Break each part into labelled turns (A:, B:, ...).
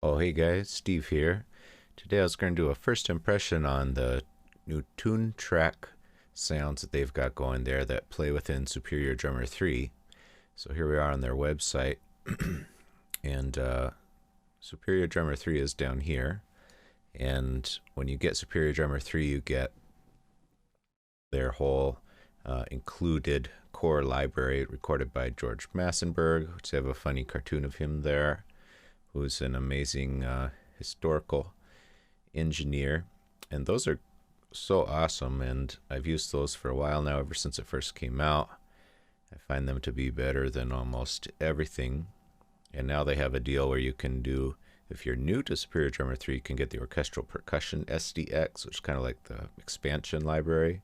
A: Oh, hey guys, Steve here. Today I was going to do a first impression on the new Toontrack sounds that they've got going there that play within Superior Drummer 3. So here we are on their website, and Superior Drummer 3 is down here. And when you get Superior Drummer 3, you get their whole included core library recorded by George Massenburg, which they have a funny cartoon of him there, who's an amazing historical engineer. And those are so awesome, and I've used those for a while now, ever since it first came out. I find them to be better than almost everything. And now they have a deal where you can do, if you're new to Superior Drummer 3, you can get the Orchestral Percussion SDX, which is kind of like the expansion library.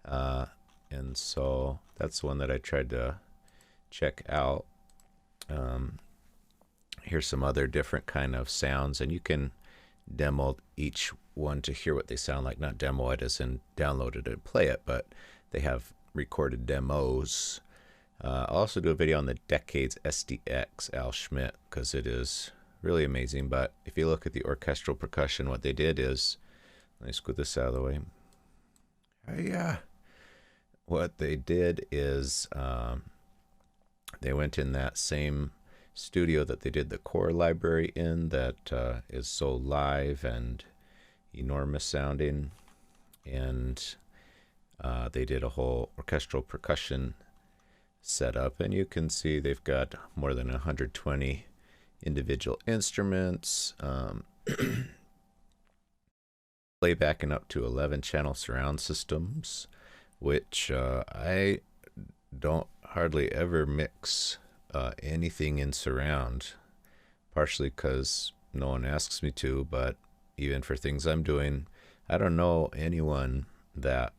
A: And so that's the one that I tried to check out. Here's some other different kind of sounds, and you can demo each one to hear what they sound like. Not demo it as in download it and play it, but they have recorded demos. I'll also do a video on the Decades SDX, Al Schmidt, because it is really amazing. But if you look at the orchestral percussion, what they did is, let me scoot this out of the way. What they did is they went in that same studio that they did the core library in, that is so live and enormous sounding, and they did a whole orchestral percussion setup, and you can see they've got more than 120 individual instruments, playbacking up to 11 channel surround systems, which I don't hardly ever mix anything in surround, partially because no one asks me to, but even for things I'm doing, I don't know anyone that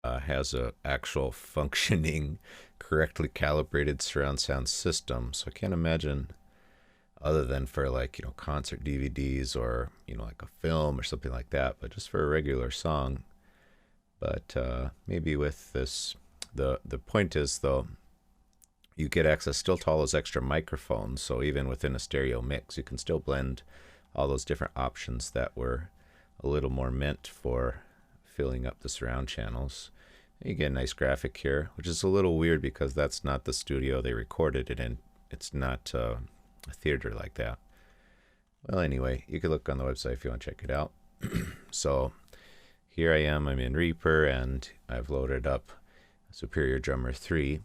A: has a actual functioning, correctly calibrated surround sound system. So I can't imagine, other than for like, concert DVDs or, like a film or something like that, but just for a regular song. But maybe with this, the point is, though, you get access still to all those extra microphones. So even within a stereo mix, you can still blend all those different options that were a little more meant for filling up the surround channels. And you get a nice graphic here, which is a little weird because that's not the studio they recorded it in. It's not a theater like that. Well, anyway, you can look on the website if you want to check it out. So here I am, I'm in Reaper, and I've loaded up Superior Drummer 3.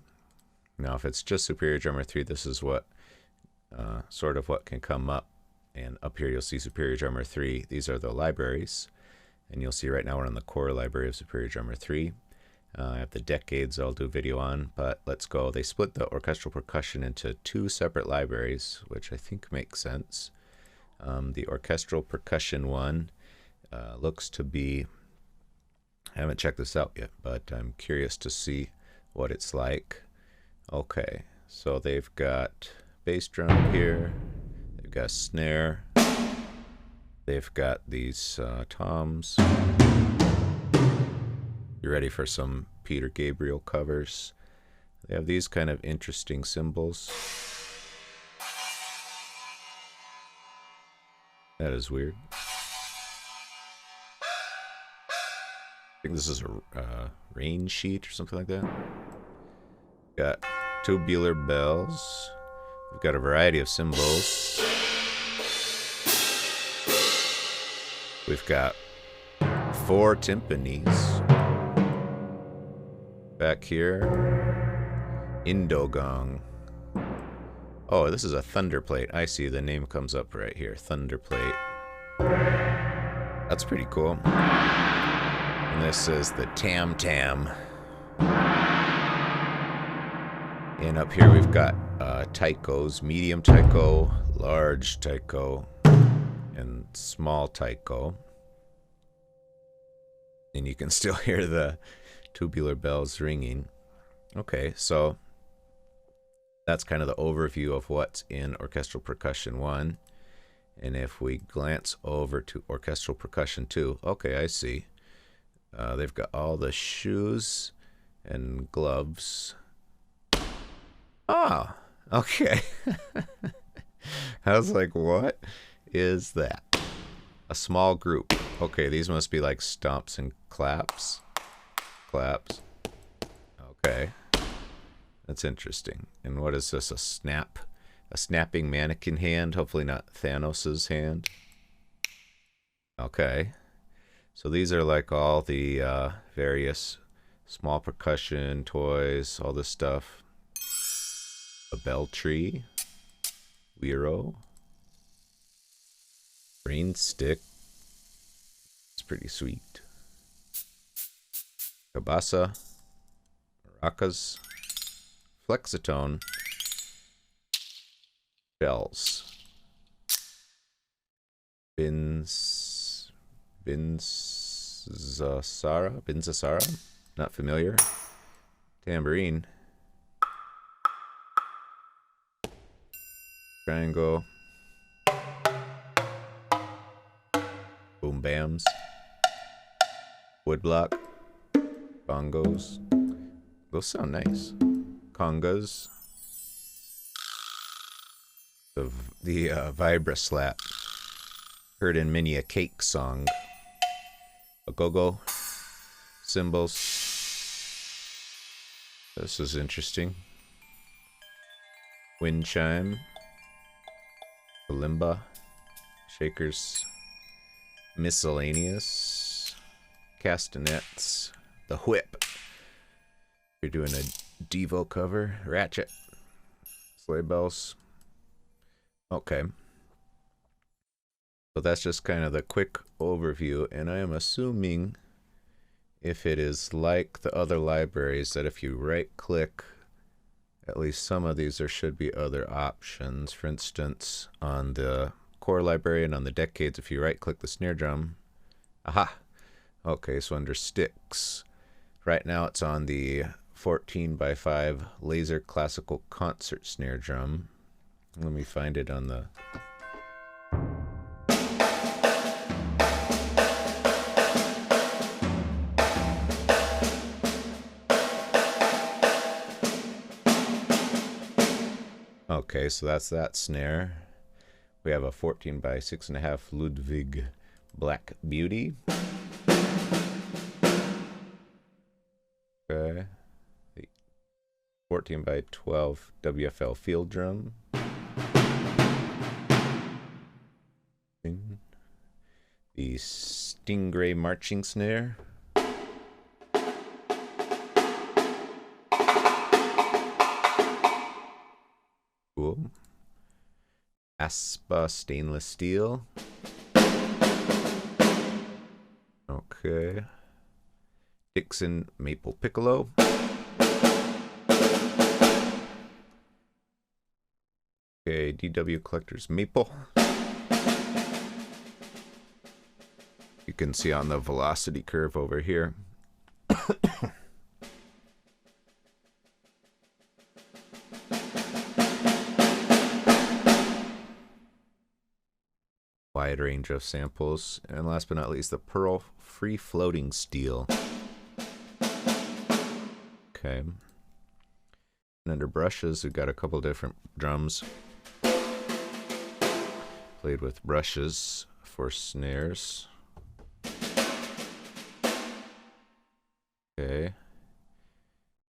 A: Now, if it's just Superior Drummer 3, this is what sort of what can come up. And up here you'll see Superior Drummer 3. These are the libraries. And you'll see right now we're on the core library of Superior Drummer 3. I have the Decades I'll do a video on, but let's go. They split the orchestral percussion into two separate libraries, which I think makes sense. The orchestral percussion one looks to be, I haven't checked this out yet, but I'm curious to see what it's like. Okay, so they've got bass drum here, they've got snare, they've got these toms. You ready for some Peter Gabriel covers? They have these kind of interesting cymbals. That is weird. I think this is a rain sheet or something like that. Got tubular bells. We've got a variety of cymbals. We've got 4 timpanis. Back here, Indogong. Oh, this is a thunder plate. I see, the name comes up right here, thunder plate. That's pretty cool. And this is the tam tam. And up here we've got taikos, medium taiko, large taiko, and small taiko. And you can still hear the tubular bells ringing. Okay, so that's kind of the overview of what's in Orchestral Percussion 1. And if we glance over to Orchestral Percussion 2, okay, I see. They've got all the shoes and gloves. Ah, okay. I was like, what is that? A small group. Okay, these must be like stomps and claps. Claps. Okay. That's interesting. And what is this? A snap? A snapping mannequin hand? Hopefully not Thanos's hand. Okay. So these are like all the various small percussion toys, all this stuff. A bell tree. Weiro. Brain stick. It's pretty sweet. Kabasa. Maracas. Flexitone. Bells. Binzasara? Not familiar. Tambourine. Triangle. Boom bams. Woodblock. Bongos. Those sound nice. Congas. The vibra slap. Heard in many a cake song. A go-go. Cymbals. This is interesting. Wind chime. Kalimba. Shakers. Miscellaneous. Castanets. The whip. You're doing a Devo cover. Ratchet. Sleigh bells. Okay. So that's just kind of the quick overview, and I am assuming if it is like the other libraries that if you right click, at least some of these, there should be other options. For instance, on the core library and on the decades, if you right click the snare drum, aha, okay, so under sticks, right now it's on the 14x5 laser classical concert snare drum. Let me find it on the okay, so that's that snare. We have a 14x6.5 Ludwig Black Beauty. Okay. The 14x12 WFL field drum. The Stingray marching snare. Cool. Aspa stainless steel. Okay. Dixon maple piccolo. Okay, DW Collector's maple. You can see on the velocity curve over here. Wide range of samples. And last but not least, the Pearl free floating steel. Okay. And under brushes, we've got a couple different drums. Played with brushes for snares. Okay.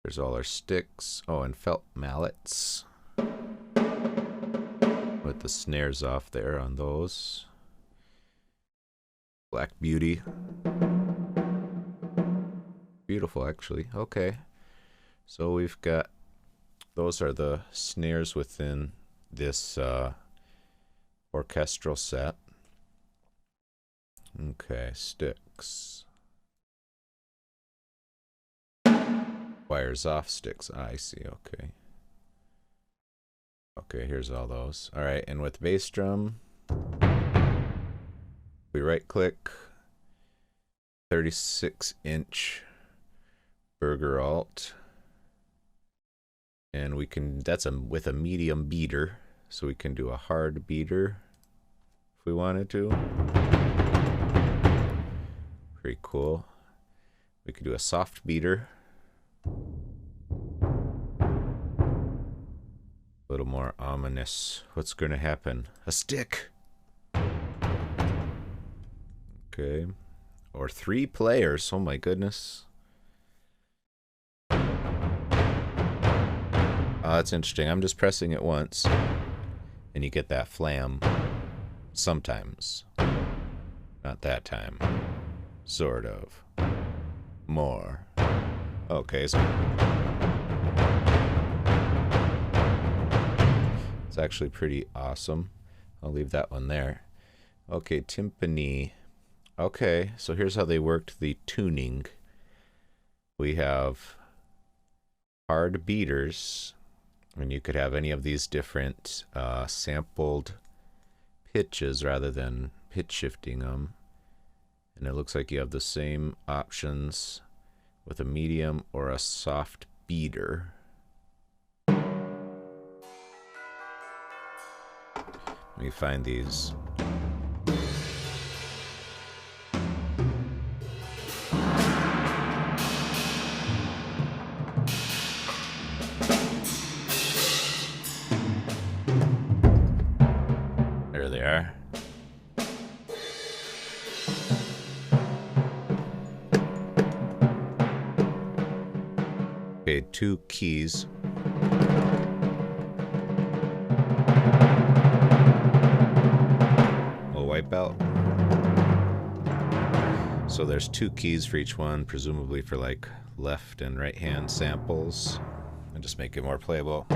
A: There's all our sticks. Oh, and felt mallets. With the snares off there on those. Black Beauty. Beautiful, actually. Okay. So we've got, those are the snares within this orchestral set. Okay, sticks. Wires off, sticks. I see, okay. Okay, here's all those. All right, and with bass drum, we right click, 36-inch Burger Alt, and we can, that's with a medium beater, so we can do a hard beater if we wanted to. Pretty cool. We could do a soft beater. little more ominous. What's going to happen? A stick! Okay. Or 3 players. Oh my goodness. That's interesting. I'm just pressing it once. And you get that flam. Sometimes. Not that time. Sort of. More. Okay, so... it's actually pretty awesome. I'll leave that one there. Okay, timpani. Okay, so here's how they worked the tuning. We have hard beaters, and you could have any of these different sampled pitches rather than pitch shifting them. And it looks like you have the same options with a medium or a soft beater. Let me find these. There they are. Okay, 2 keys. We'll wipe out. So there's 2 keys for each one, presumably for like left and right hand samples, and just make it more playable.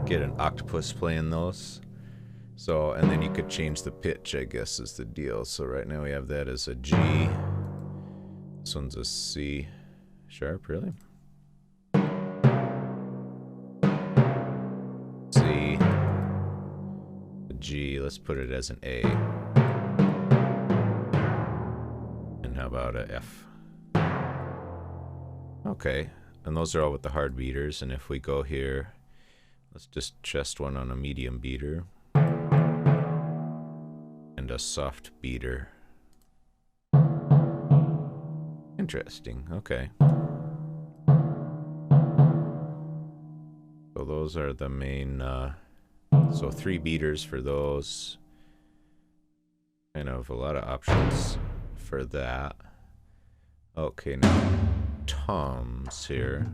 A: Get an octopus playing those. So, and then you could change the pitch, I guess, is the deal. So right now we have that as a G. This one's a C sharp, really? C. A G, let's put it as an A. And how about a F? Okay, and those are all with the hard beaters, and if we go here, let's just chest one on a medium beater and a soft beater. Interesting. Okay. So those are the main, so 3 beaters for those. Kind of a lot of options for that. Okay, now toms here.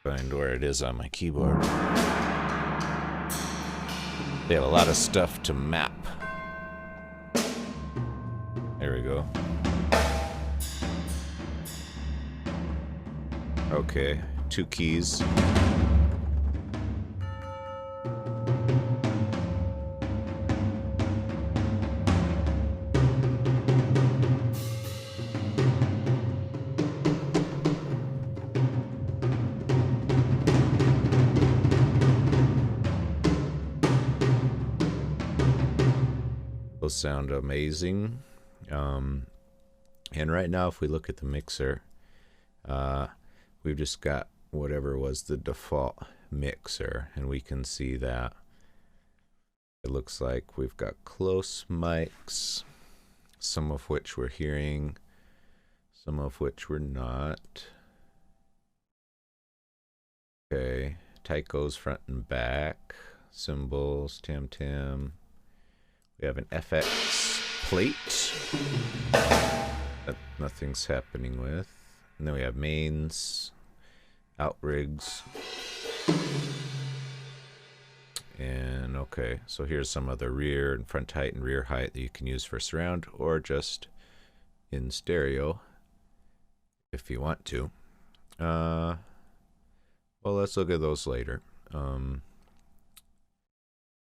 A: Find where it is on my keyboard. They have a lot of stuff to map. There we go. Okay, 2 keys. Those sound amazing. And right now, if we look at the mixer, we've just got whatever was the default mixer, and we can see that it looks like we've got close mics, some of which we're hearing, some of which we're not. Okay, Tycho's front and back, cymbals, tam-tam. We have an FX plate that nothing's happening with. And then we have mains, outrigs. And okay, so here's some of the rear and front height and rear height that you can use for surround or just in stereo if you want to. Well, let's look at those later.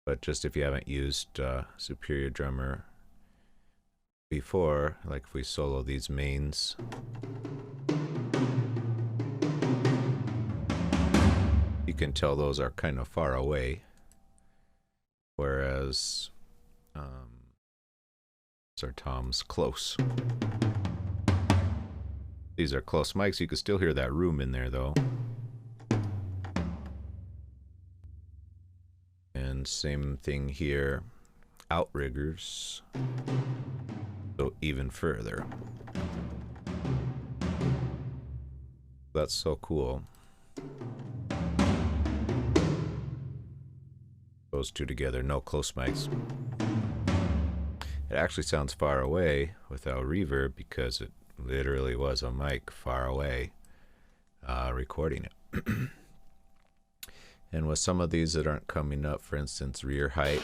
A: But just if you haven't used Superior Drummer before, like if we solo these mains, you can tell those are kind of far away, whereas our toms close. These are close mics. You can still hear that room in there though. And And same thing here. Outriggers. So even further. That's so cool. Those two together, no close mics. It actually sounds far away without reverb because it literally was a mic far away recording it. And with some of these that aren't coming up, for instance, rear height,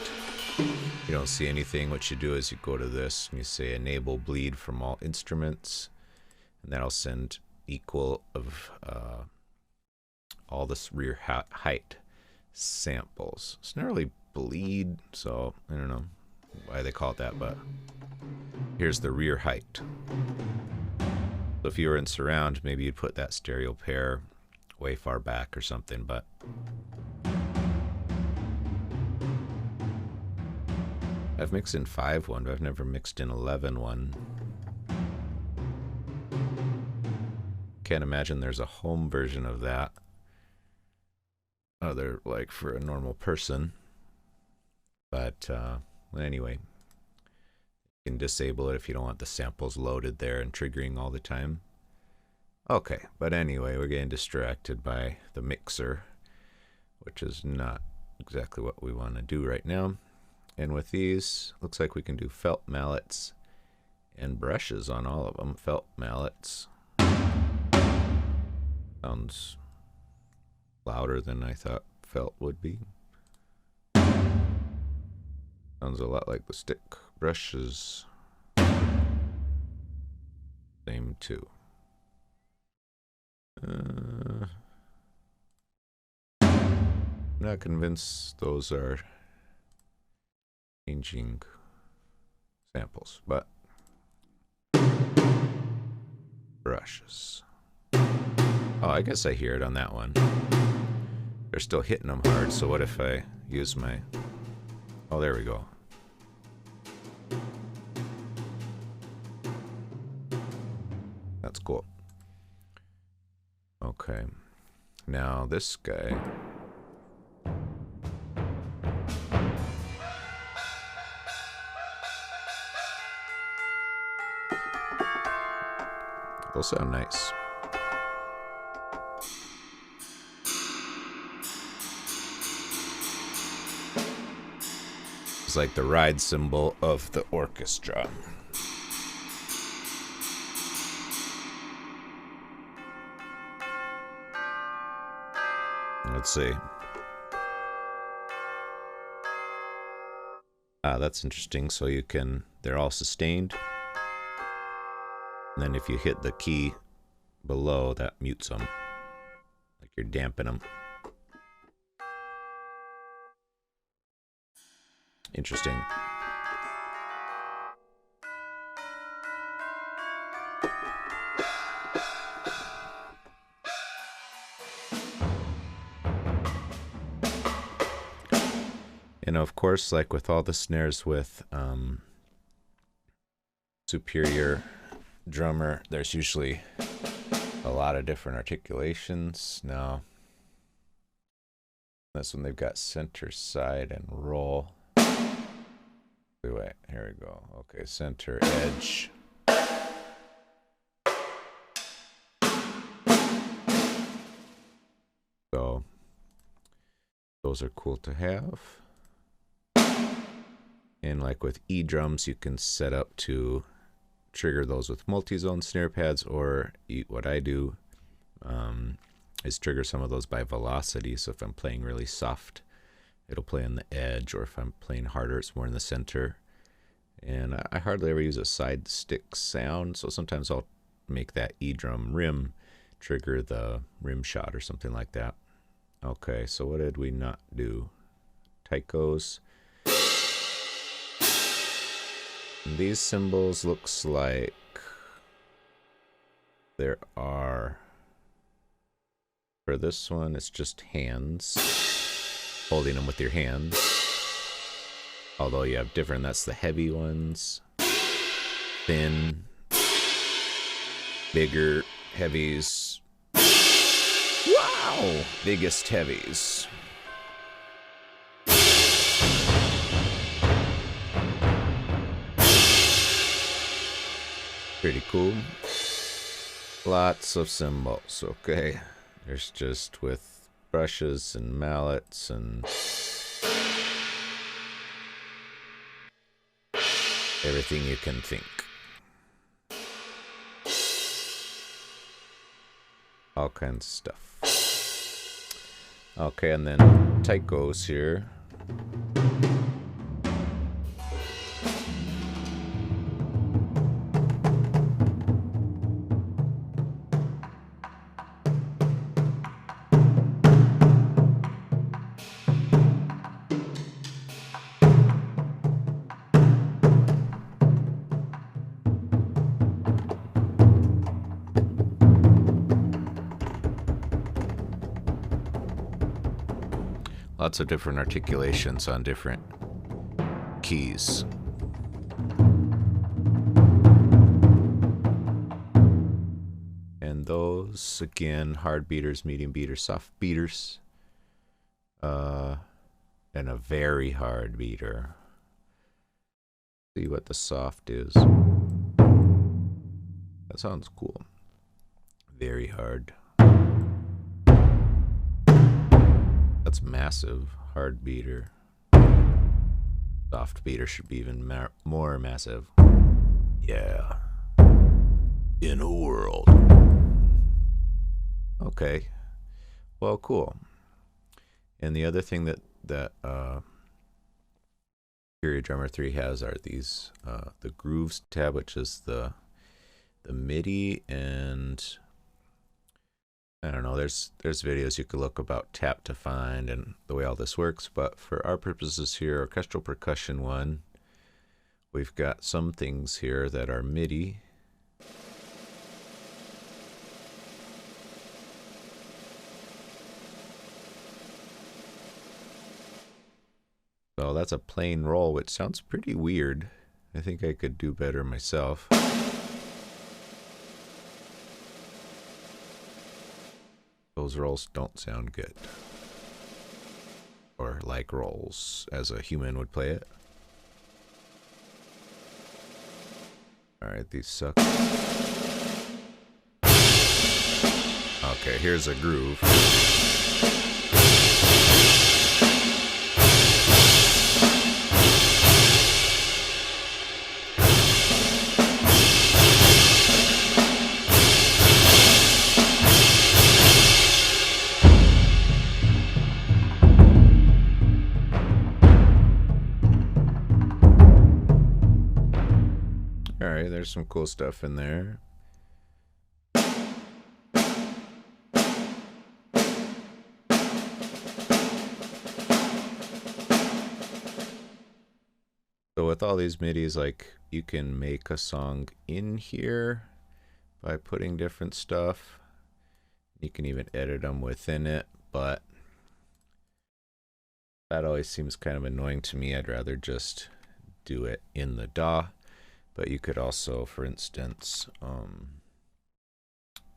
A: you don't see anything. What you do is you go to this and you say enable bleed from all instruments, and that'll send equal of all this rear height samples. It's not really bleed, so I don't know why they call it that, but here's the rear height. So if you were in surround, maybe you'd put that stereo pair way far back or something, but I've mixed in 5 one, but I've never mixed in 11 one. Can't imagine there's a home version of that. Other, like, for a normal person. But anyway, you can disable it if you don't want the samples loaded there and triggering all the time. Okay, but anyway, we're getting distracted by the mixer, which is not exactly what we want to do right now. And with these, looks like we can do felt mallets and brushes on all of them. Felt mallets. Sounds louder than I thought felt would be. Sounds a lot like the stick. Brushes. Same too. Not convinced those are changing samples, but brushes. Oh, I guess I hear it on that one. They're still hitting them hard, so what if I use my... Oh, there we go. That's cool. Okay. Now this guy... Those sound nice. It's like the ride cymbal of the orchestra. Let's see. That's interesting. So you can, they're all sustained. And then if you hit the key below, that mutes them. Like you're damping them. Interesting. And of course, like with all the snares with superior drummer, there's usually a lot of different articulations. Now, this one they've got center, side, and roll. Wait, here we go. Okay, center, edge. So, those are cool to have. And like with E drums, you can set up to trigger those with multi-zone snare pads, or what I do is trigger some of those by velocity. So if I'm playing really soft, it'll play on the edge, or if I'm playing harder, it's more in the center. And I hardly ever use a side stick sound, so sometimes I'll make that E drum rim trigger the rim shot or something like that. Okay, so what did we not do? Taikos. These cymbals looks like there are, for this one it's just hands, holding them with your hands, although you have different, that's the heavy ones, thin, bigger heavies, wow, biggest heavies. Pretty cool. Lots of cymbals, okay. There's just with brushes and mallets and everything you can think. All kinds of stuff. Okay, and then taikos here. Lots of different articulations on different keys. And those, again, hard beaters, medium beaters, soft beaters. And a very hard beater. See what the soft is. That sounds cool. Very hard. That's massive. Hard beater. Soft beater should be even more massive. Yeah. In a world. Okay. Well, cool. And the other thing that Period Drummer 3 has are these the Grooves tab, which is the MIDI, and I don't know, there's videos you could look about tap to find and the way all this works, but for our purposes here, Orchestral Percussion 1, we've got some things here that are MIDI. So that's a plain roll, which sounds pretty weird. I think I could do better myself. Those rolls don't sound good. Or like rolls, as a human would play it. Alright, these suck. Okay, here's a groove. Alright, there's some cool stuff in there. So with all these MIDIs, like, you can make a song in here by putting different stuff. You can even edit them within it, but that always seems kind of annoying to me. I'd rather just do it in the DAW. But you could also, for instance,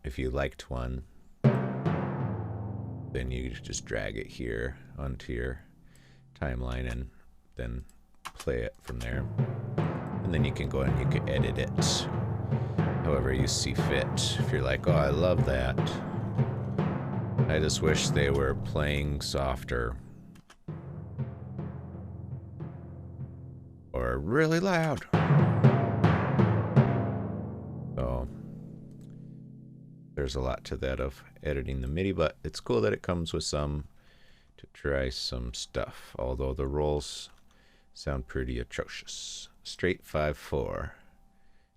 A: if you liked one, then you just drag it here onto your timeline and then play it from there. And then you can go and you can edit it however you see fit. If you're like, oh, I love that, I just wish they were playing softer or really loud. So there's a lot to that of editing the MIDI, but it's cool that it comes with some to try some stuff, although the rolls sound pretty atrocious. Straight 5/4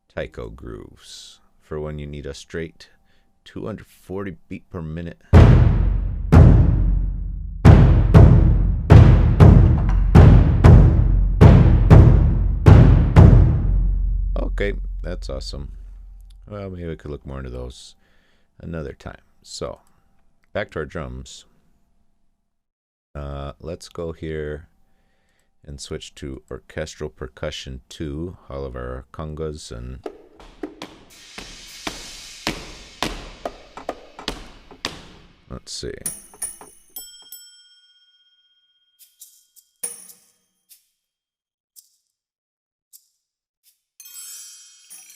A: taiko grooves for when you need a straight 240 beat per minute. Okay, that's awesome. Well, maybe we could look more into those another time. So, back to our drums. Let's go here and switch to Orchestral Percussion 2, all of our congas and let's see.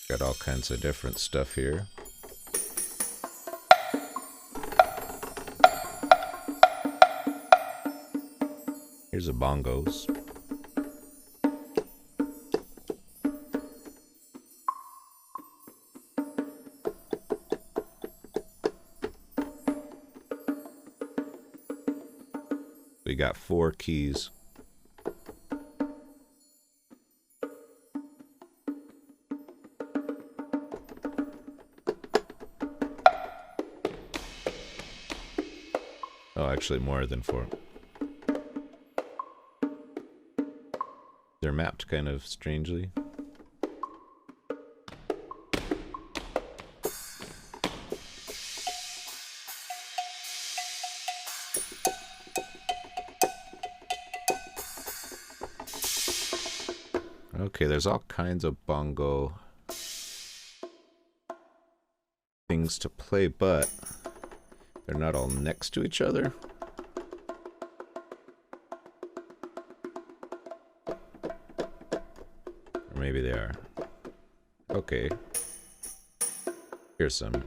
A: Got all kinds of different stuff here. Here's the bongos. We got 4 keys. Oh, actually more than 4. They're mapped kind of strangely. Okay, there's all kinds of bongo things to play, but they're not all next to each other. Or maybe they are. Okay. Here's some.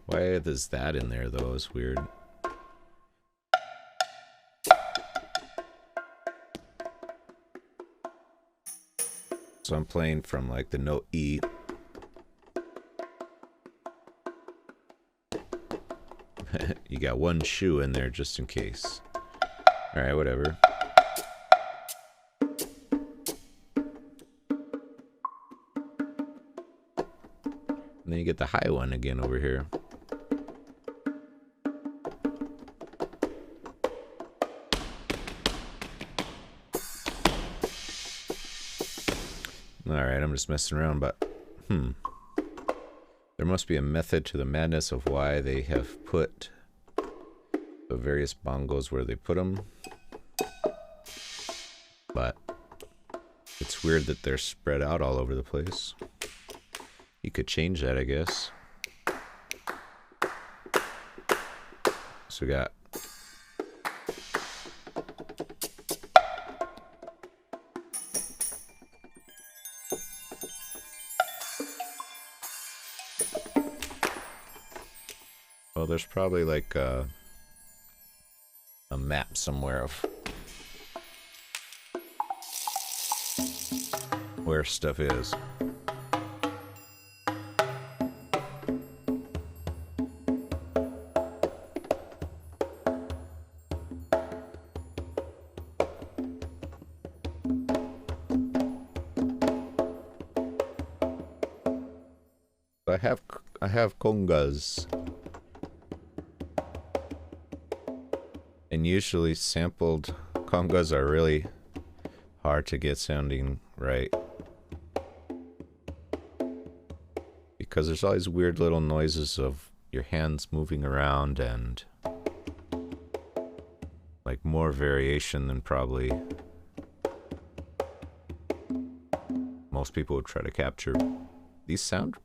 A: Why is that in there though? It's weird. So I'm playing from like the note E. You got one shoe in there just in case. Alright, whatever. And then you get the high one again over here. Alright, I'm just messing around, but there must be a method to the madness of why they have put the various bongos where they put them. But it's weird that they're spread out all over the place. You could change that, I guess. So we got there's probably like a map somewhere of where stuff is. I have congas. And usually sampled congas are really hard to get sounding right. Because there's all these weird little noises of your hands moving around and like more variation than probably most people would try to capture. These sound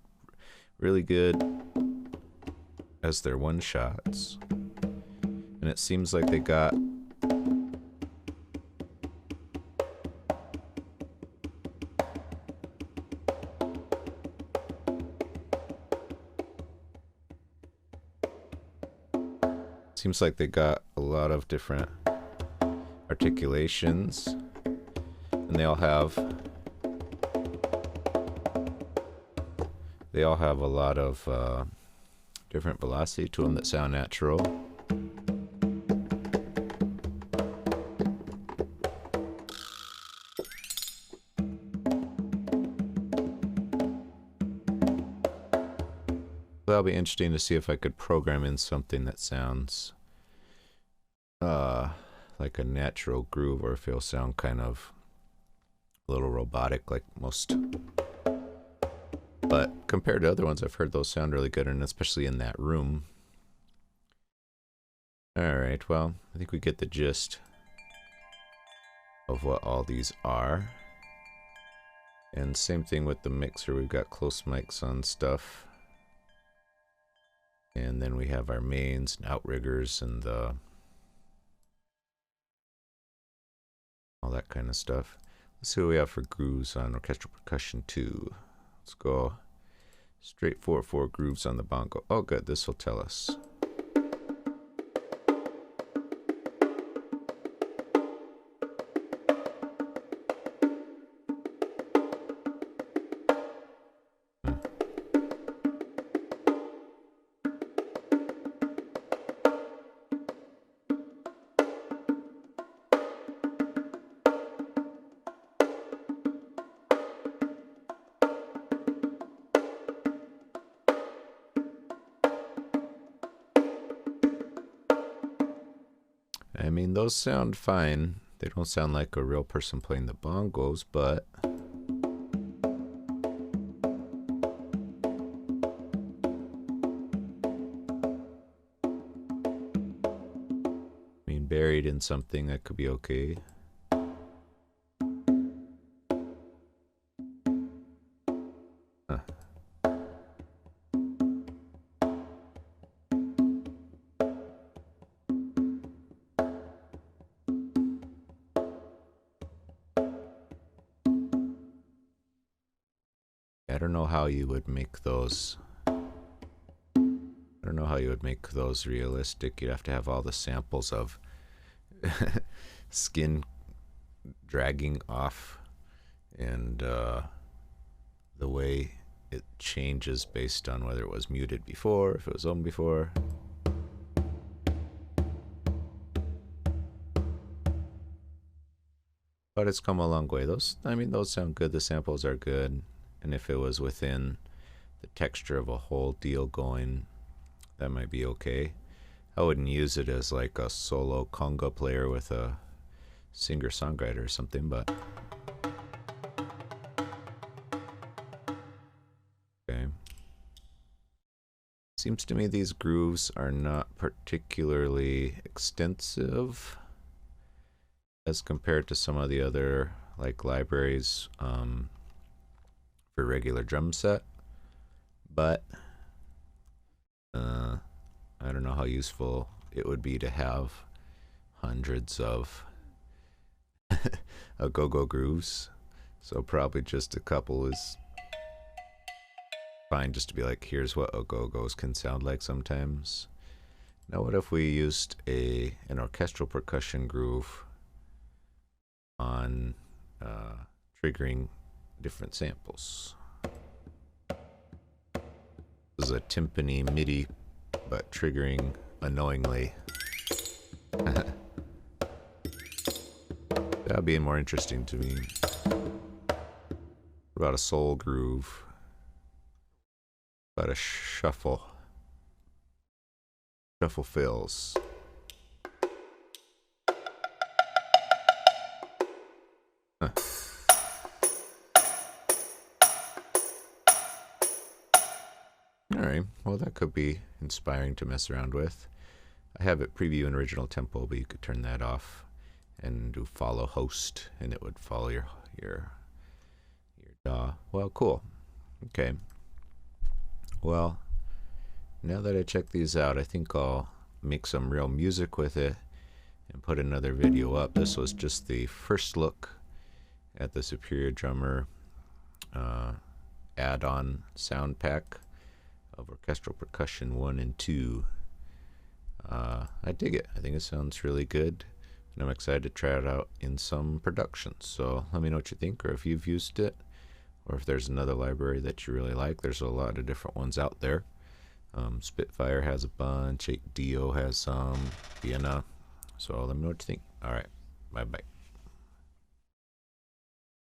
A: really good as their one shots. And it seems like they got a lot of different articulations, and they all have a lot of different velocity to them that sound natural. That'll be interesting to see if I could program in something that sounds like a natural groove, or if it'll sound kind of a little robotic like most. But compared to other ones, I've heard those sound really good, and especially in that room. Alright, well, I think we get the gist of what all these are. And same thing with the mixer, we've got close mics on stuff. And then we have our mains and outriggers and all that kind of stuff. Let's see what we have for grooves on Orchestral Percussion 2. Let's go straight 4/4 grooves on the bongo. Oh good, this will tell us. I mean, those sound fine. They don't sound like a real person playing the bongos, but I mean, buried in something that could be okay. Huh. I don't know how you would make those. I don't know how you would make those realistic. You'd have to have all the samples of skin dragging off and the way it changes based on whether it was muted before, if it was on before. But it's come a long way. Those sound good. The samples are good. And if it was within the texture of a whole deal going, that might be okay. I wouldn't use it as like a solo conga player with a singer-songwriter or something, but okay. Seems to me these grooves are not particularly extensive as compared to some of the other like libraries for regular drum set, but I don't know how useful it would be to have hundreds of go-go grooves, so probably just a couple is fine, just to be like, here's what go-go's can sound like sometimes. Now what if we used an orchestral percussion groove on triggering different samples? This is a timpani MIDI, but triggering unknowingly. That would be more interesting to me. What about a soul groove? What about a shuffle? Shuffle fills. Huh. Alright, well that could be inspiring to mess around with. I have it preview in original tempo, but you could turn that off and do follow host, and it would follow your DAW. Well, cool. Okay. Well, now that I checked these out, I think I'll make some real music with it and put another video up. This was just the first look at the Superior Drummer add-on sound pack of Orchestral Percussion 1 and 2. I dig it. I think it sounds really good, and I'm excited to try it out in some productions. So let me know what you think, or if you've used it, or if there's another library that you really like. There's a lot of different ones out there. Spitfire has a bunch, 8Dio has some, Vienna. So let me know what you think. Alright, bye-bye.